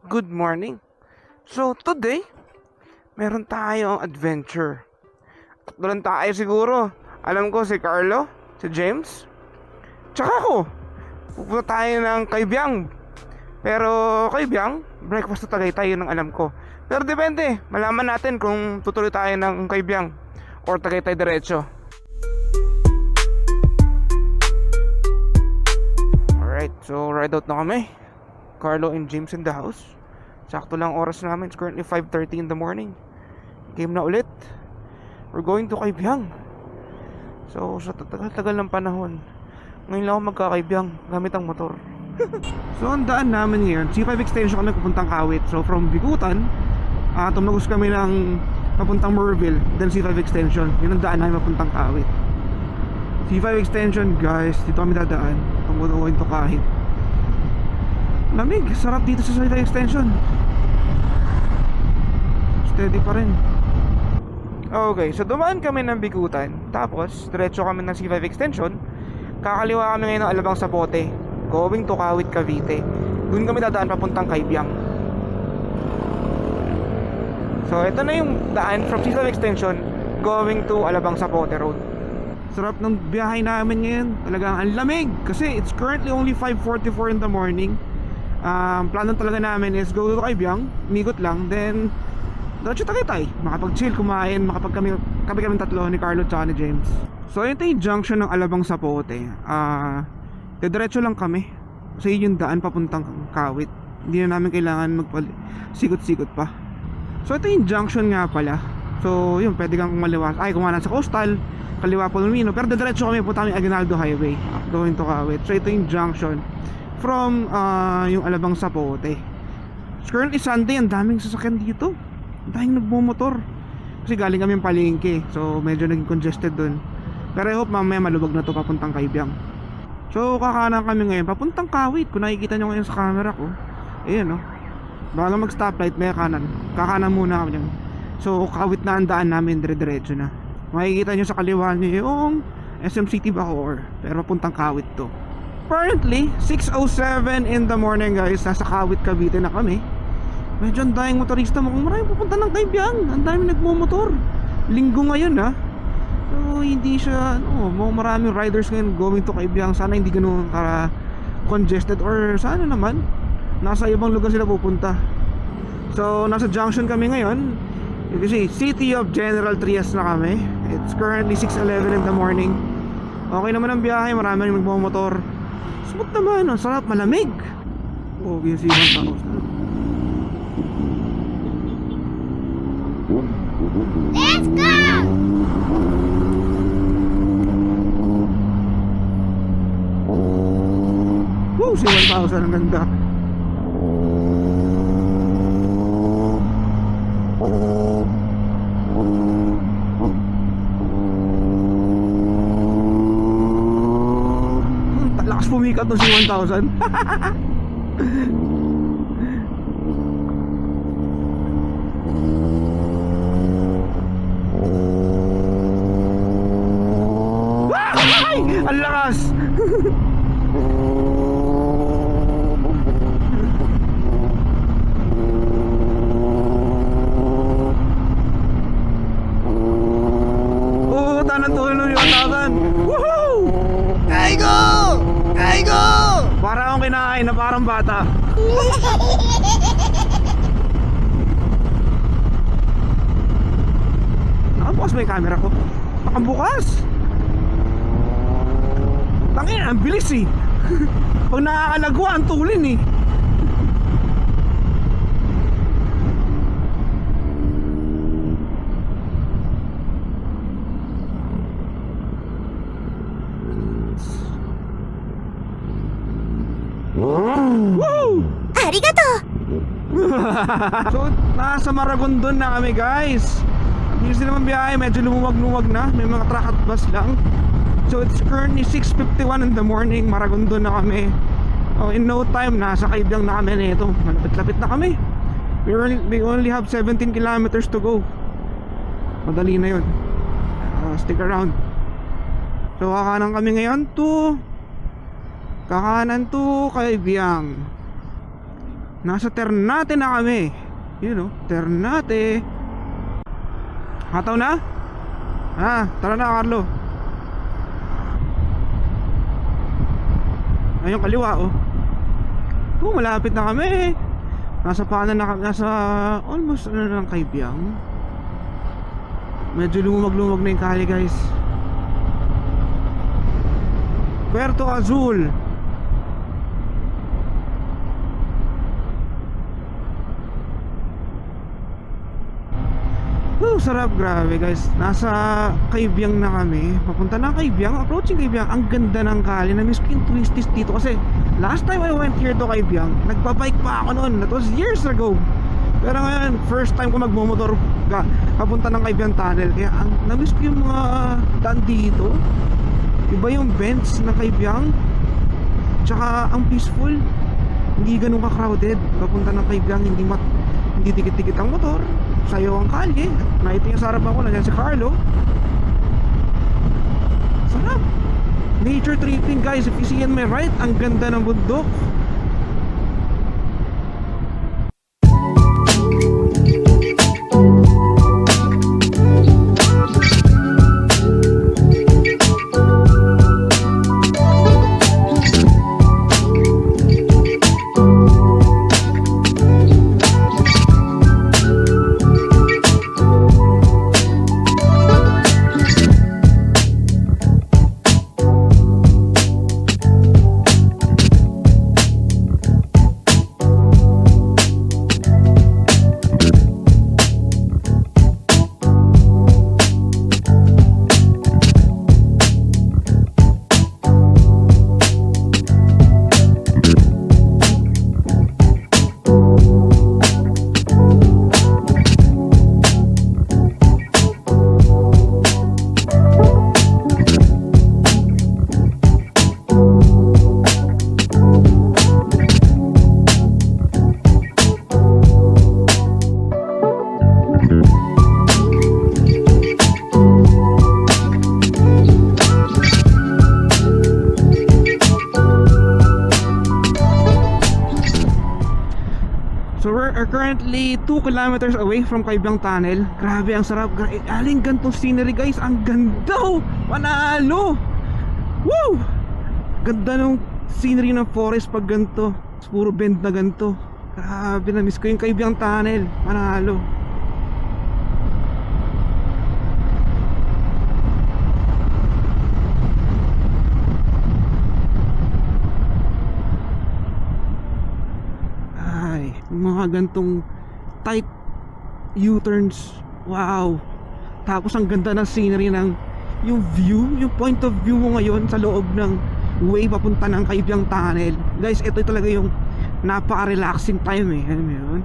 Good morning. So, today, meron tayong adventure. Tatlo lang tayo siguro. Alam ko si Carlo, si James, tsaka ako. Pupunta tayo ng Kaibiyang. Pero Kaibiyang, breakfast na Tagaytay, yun ang alam ko. Pero depende, malaman natin kung tutuloy tayo ng Kaibiyang or Tagaytay diretso. Alright, so ride out na kami. Carlo and James in the house. Sakto lang oras namin. It's currently 5:30 in the morning. Game na ulit. We're going to Kaibiyang. So sa tagal-tagal ng panahon, ngayon lang ako magkakaibiyang gamit ang motor. So ang daan namin ngayon, C5 extension kami papuntang Kawit. So from Bigutan, tumagos kami ng papuntang Morville, then C5 extension. Yun ang daan namin papuntang Kawit. C5 extension guys, dito kami dadaan. Pamunawin to kahit lamig, sarap dito sa C5 extension. Steady pa rin. Okay, so dumaan kami ng Bigutan. Tapos, diretso kami ng C5 extension. Kakaliwa kami ngayon ng Alabang Sapote, going to Kawit, Cavite. Doon kami dadaan papuntang Kaibiyang. So, ito na yung daan from C5 extension going to Alabang Sapote Road. Sarap ng biyahe namin ngayon. Talagang ang lamig kasi it's currently only 5:44 in the morning. Plano talaga namin is go to Kaibiyang, umikot lang, then diretso Tagaytay, makapag-chill, kumain, kami tatlo ni Carlo at ni James. So ito yung junction ng Alabang Sapote. Diretso lang kami kasi yun yung daan papuntang Kawit. Hindi na namin kailangan sikot-sikot pa. So ito yung junction nga pala. So yun, pwede kang kumaliwa, kumanan sa Coastal, kaliwa Palomino, pero diretso kami punta kami Aguinaldo Highway going to Kawit. So ito yung junction from yung Alabang Sapote. It's currently Sunday, ang daming sasakyan dito, ang daming nagmumotor kasi galing kami palengke, so medyo naging congested dun. Pero I hope mamaya malubog na to papuntang Kaibiyang. So kakanan kami ngayon papuntang Kawit. Kung nakikita nyo ngayon sa camera ko, ayan o, bago mag stoplight may kanan, kakanan muna kami dyan. So Kawit na ang daan namin, dire-diretso na. Makikita nyo sa kaliwa nyo yung SM City Bacoor, pero papuntang Kawit to. Currently, 6:07 in the morning guys. Nasa Kawit, Cavite na kami. Medyo ang daming motorista mo. Kung maraming pupunta ng Kaibiyang, ang daming nagmumotor. Linggo ngayon ha. So hindi siya maraming riders ngayon going to Kaibiyang. Sana hindi ganun congested, or sana naman nasa ibang lugar sila pupunta. So nasa junction kami ngayon. You can see, City of General Trias na kami. It's currently 6:11 in the morning. Okay naman ang biyahe, marami rin nagmumotor. Smooth naman, ang sarap, malamig. Okay, yung Let's go! Wow, si 1,000, ang ganda. Lakas pumikat ng si 1,000. Ang lakas. Oo, tanang tulong yung 1,000. Woohoo! Aigo! Aigo! Para akong kinakain na parang bata. Nakabukas ba yung camera ko? Nakabukas! Tangin, ang bilis eh. Pag nakakalagwa, ang tulin eh. Woo! Arigato! So, nasa Maragondon na kami guys. Hindi sila naman biyahe, medyo lumuwag-luwag na. May mga truck at bus lang. So it's currently 6:51 in the morning. Maragondon na kami. In no time, nasa Kaibiyang na kami nito. Malapit-lapit na kami. We only have 17 kilometers to go. Madali na yun. Stick around. So kakanan kami ngayon to Kaibiyang. Nasa Ternate na kami. Yun o, Ternate. Hataw na? Tara na Carlo. Ayun kaliwa oh. Malapit na kami. Nasa paanan na kami. Nasa almost na lang Kaibiyang. Medyo lumag-lumag na yung kali guys. Puerto Azul. Sarap, grabe guys. Nasa Kaibiyang na kami. Papunta na Kaibiyang, approaching Kaibiyang. Ang ganda ng kali. Na-miss ko yung twisties dito kasi last time I went here to Kaibiyang, nagpa-bike pa ako noon. That was years ago. Pero ngayon, first time ko magmumotor papunta ng Kaibiyang Tunnel. Kaya na-miss ko yung mga daan dito. Iba yung bends ng Kaibiyang. Tsaka ang peaceful. Hindi ganun ka-crowded. Papunta ng Kaibiyang, hindi tikit-tikit ang motor. Sayo ang kalye. Nakita yung sa harapan ko, nandiyan si Carlo. Sarap. Nature tripping guys. If you see on my right, ang ganda ng bundok. So we're currently 2 kilometers away from Kaibiyang Tunnel. Grabe, ang sarap. Aling gantong scenery guys. Ang ganda oh. Panalo. Woo! Ganda ng scenery ng forest pag ganito. Puro bend na ganito. Grabe, na-miss ko yung Kaibiyang Tunnel. Panalo. Mga gantong tight U-turns. Wow. Tapos ang ganda ng scenery ng yung view, yung point of view mo ngayon sa loob ng way papunta ng Kaibiyang Tunnel. Guys, ito talaga yung napaka-relaxing time eh. Alam mo yun?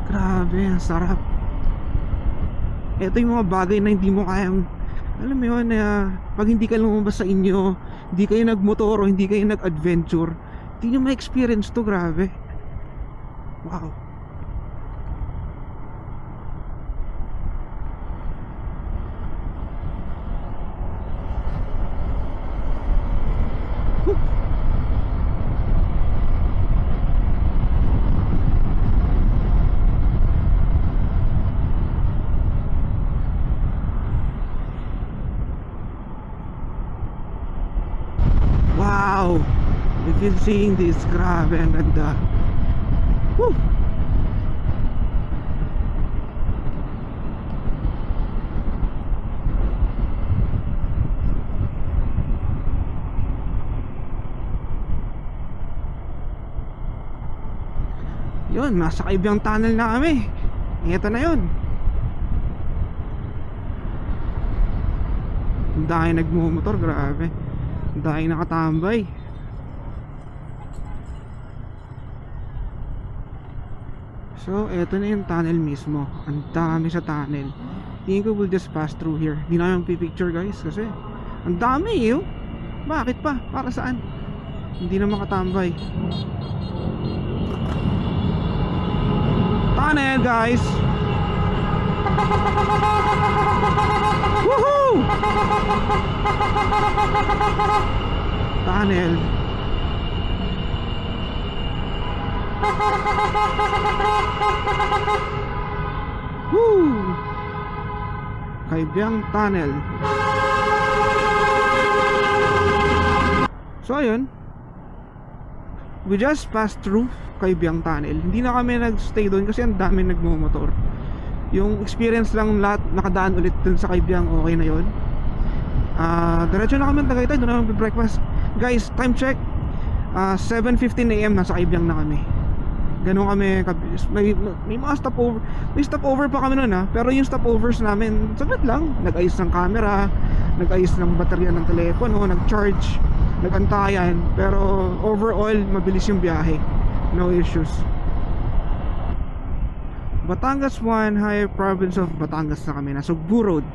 Grabe, ang sarap. Ito yung mga bagay na hindi mo kayang, alam mo yun, pag hindi ka lumabas sa inyo, hindi kayo nagmotor o hindi kayo nag-adventure, hindi nyo ma-experience to. Grabe. Wow. Wow. If you're seeing this, grabe, ang ganda. Woo! Yun, nasa Kaibiyang Tunnel na kami. Ito na yun. Ang dahil nagmumotor, grabe. Ang dahil nakatambay. So, eto na yung tunnel mismo. Ang dami sa tunnel. Tingin ko we'll just pass through here. Hindi na yung pipicture guys kasi ang dami eh. Bakit pa? Para saan? Hindi na makatambay. Tunnel guys. Woohoo! Tunnel. Woo! Kaibiyang Tunnel. So ayun, we just passed through Kaibiyang Tunnel. Hindi na kami nagstay doon kasi ang dami nagmumotor. Yung experience lang lahat nakadaan ulit dun sa Kaibiyang, okay na yun. Diretso na kami ng Tagaytay, doon na kami breakfast. Guys, time check, 7:15 AM nasa Kaibiyang na kami. Ganun kami, may mga stopover. May stopover pa kami noon ha. Pero yung stopovers namin, saglit lang. Nag-ayos ng camera, nag-ayos ng baterya ng telepono, nag-charge, nag-antayan. Pero overall, mabilis yung biyahe. No issues. Batangas 1, High Province of Batangas na kami. Nasa Sugbu Road.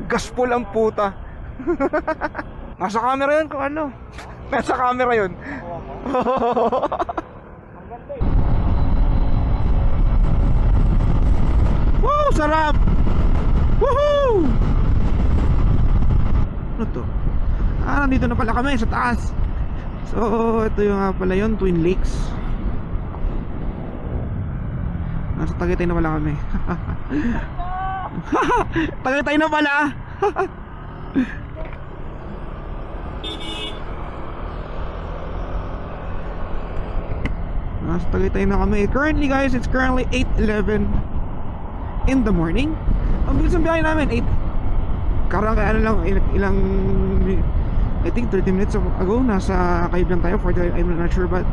Gaspol ang puta. Nasa camera yun kung ano. Nasa camera yun. Wow, sarap. Woohoo! Ano to? Nandito na pala kami sa taas. So, ito yung nga pala yun, Twin Lakes. Nasa Tagaytay na pala kami. Tagaytay na pala. Nasa Tagaytay na kami. Currently guys, it's currently 8:11 in the morning. Ang bilis ng biyahe namin, 8. Karang kaya ano lang, ilang I think 30 minutes ago nasa Kaibiyang tayo, 40, I'm not sure, but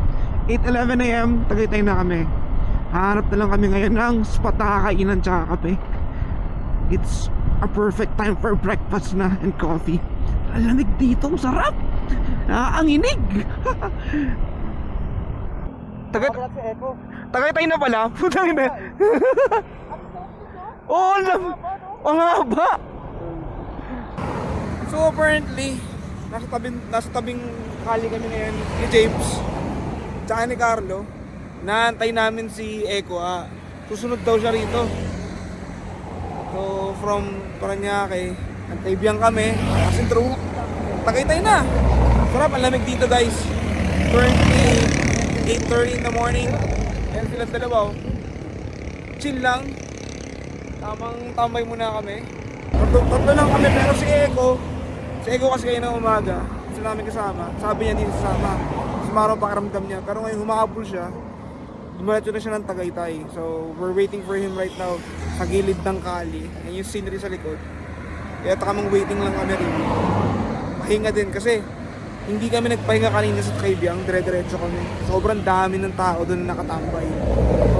8:11 AM, Tagaytay na kami. Hanap na lang kami ngayon ng spot na kakainan tsaka kape. It's a perfect time for breakfast na and coffee. Ang lamig dito, sarap. Nakakaanginig. Tagaytay na pala. Putang ina. Oh, ang haba. So apparently, nasa tabing kali kami ngayon ni James tsaka ni Carlo. Naantay namin si Eko. Susunod daw siya rito. So from Paranaque, nagkaibiyang kami. Kasi true, Tagaytay na. Sarap, ang lamig dito guys. Currently 8:30 in the morning. Yan sila dalawa. Chill lang. Tamang tambay muna kami. Tatlo lang kami, pero si Eko kasi kayo ng umaga, gusto namin kasama. Sabi niya hindi sasama. Sumaraw pakiramdam niya. Pero ngayon humahabol siya. dumiretso na siya ng Tagaytay. So, we're waiting for him right now sa gilid ng kali. Yan yung scenery sa likod. Kaya takamang waiting lang kami rin. Pahinga din kasi hindi kami nagpahinga kanina sa Kaibiyang, dire-diretso kami. Sobrang dami ng tao doon na nakatambay.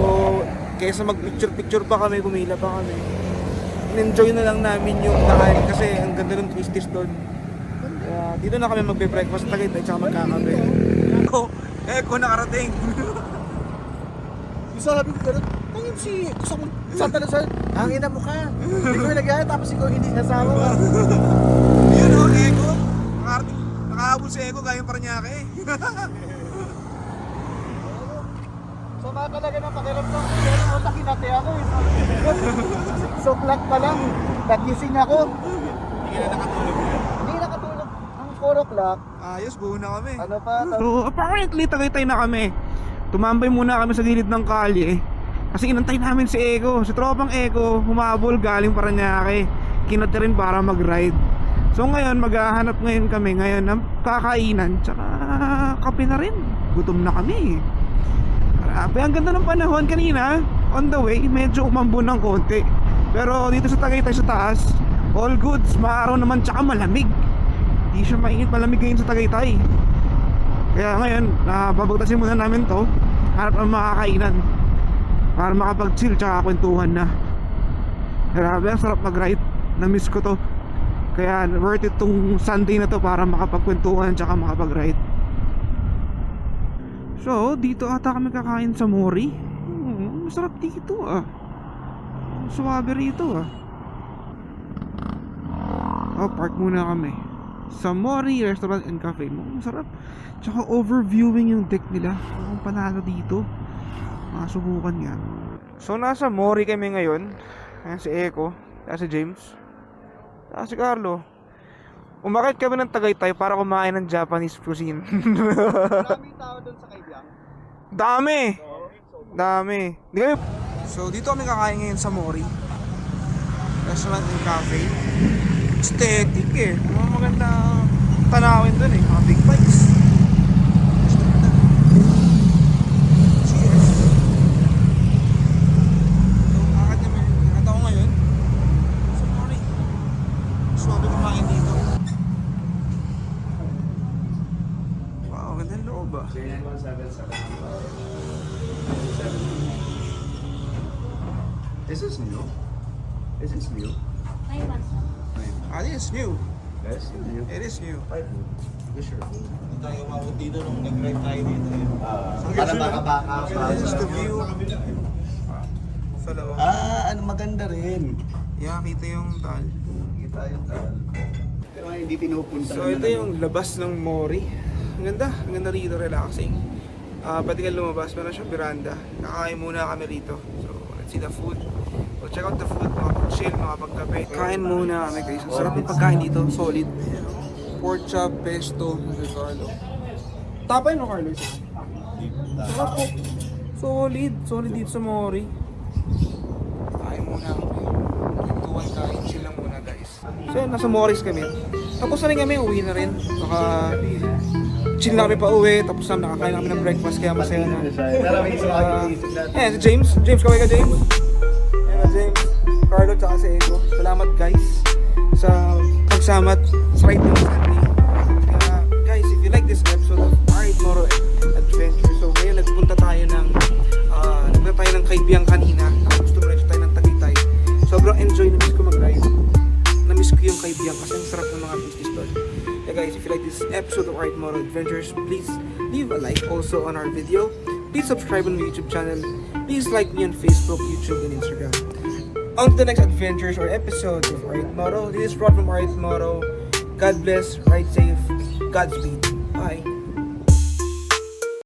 So, kaysa mag-picture-picture pa kami, gumila pa kami. In-enjoy na lang namin yung daan kasi ang ganda ng twisties doon. Kaya dito na kami magbe-breakfast sa Tagaytay tsaka magkakape. Eko nakarating. Sabi ko gano'n, tangin si, gusto mo, santa na sa, hangin na mukha. Ikaw yung nagyaya, tapos ikaw hindi kasama ka. Yun o, Eko. Nakahabol si Eko gayong Paranaque. Sama talaga ng pakiramdam ko, pero utak hinati ako eh. So clock pa lang, nagising ako. Hindi na nakatulog. Hindi nakatulog ang 4 o'clock. Ayos, buo na kami. Ano pa? So, apparently, Tagaytay na kami. Tumambay muna kami sa gilid ng kalye. Kasi inantay namin si Eko. Si tropang Eko, humabol galing Paranaque. Kinati rin para mag-ride. So ngayon, maghahanap ngayon kami ngayon ng kakainan. Tsaka kape na rin. Gutom na kami. Grabe, ang ganda ng panahon kanina. On the way, medyo umambon ng konti. Pero dito sa Tagaytay sa taas, all goods. Maaraw naman tsaka malamig. Hindi siya mainit, malamig ngayon sa Tagaytay. Kaya ngayon, babagtasin muna namin to. Hanap ng makakainan para makapag-chill tsaka kwentuhan na. Grabe, ang sarap mag-ride. Na-miss ko to. Kaya worth it tong Sunday na to para makapagkwentuhan tsaka makapag-ride. So, dito ata kami kakain sa Mori. Masarap dito ah. Suwabe rito ah. Oh, park muna kami sa Mori Restaurant and Cafe. Masarap. Tsaka overviewing yung deck nila. Ang panalo dito. Masubukan nga. So nasa Mori kami ngayon. Ayan si Eko. Ayan si James. Ayan si Carlo. Umakit kami ng Tagaytay para kumain ng Japanese cuisine. Maraming tao doon sa Kaibiyang. Dami! Dami. Di kami... So dito kami kakain ngayon sa Mori Restaurant and Cafe. Aesthetic eh. Mga maganda tanawin dun eh. Mga big bikes. Cheers. So, akad naman. Akad ako ngayon. So, Mori. Suwabe kumain dito. Wow, ganda ng loob ah. Is this new? Is this new? I want some. Ah, this is new. Yes, new. It is new. Sure. Hindi tayo umabot dito nung nag-ride tayo dito. Para baka-baka. This is the view. Sa loob. Ano maganda rin. Yeah, kita yung tal. Kita yung pero hindi pinupunta. So ito yung labas ng Mori. Ang ganda rito, relaxing. Pwede ka lumabas, meron siyang veranda. Kakain muna kami rito. So let's see the food. We'll check out the food, makapag-chill, makapag-kape. Kain muna kami guys. Ang sarap yung pagkain dito, solid. Pork chop, pesto, Carlo. Tapay no, Carlo? Sarap po. Solid dito sa Mori. Kain muna kami. Kwentuhan, kain, chill lang muna guys. So yun, nasa Moris kami. Tapos na rin kami, uwi na rin. Chill na kami pa uwi, tapos na nakakain na kami ng breakfast, kaya masaya na. Ayan, si James. James, kaway ka, James? Ayan, James, Carlo, tsaka si Eko. Salamat guys sa pagsama't sa ride ng Sunday. Guys, if you like this episode of Ride Moro Adventure, so ngayon nagpunta tayo ng Kaibiyang kanina. Tapos tumiretso tayo ng Tagaytay. Sobrang enjoy, na-miss ko mag-ride. Na-miss ko yung Kaibiyang kasi ang sarap ng mga business doon. Yeah guys, if you like this episode of Ride Moro Adventures, please leave a like also on our video. Please subscribe on my YouTube channel. Please like me on Facebook, YouTube, and Instagram. On to the next adventures or episodes of Ride Moro. This is Rod from Ride Moro. God bless, ride safe, Godspeed. Bye.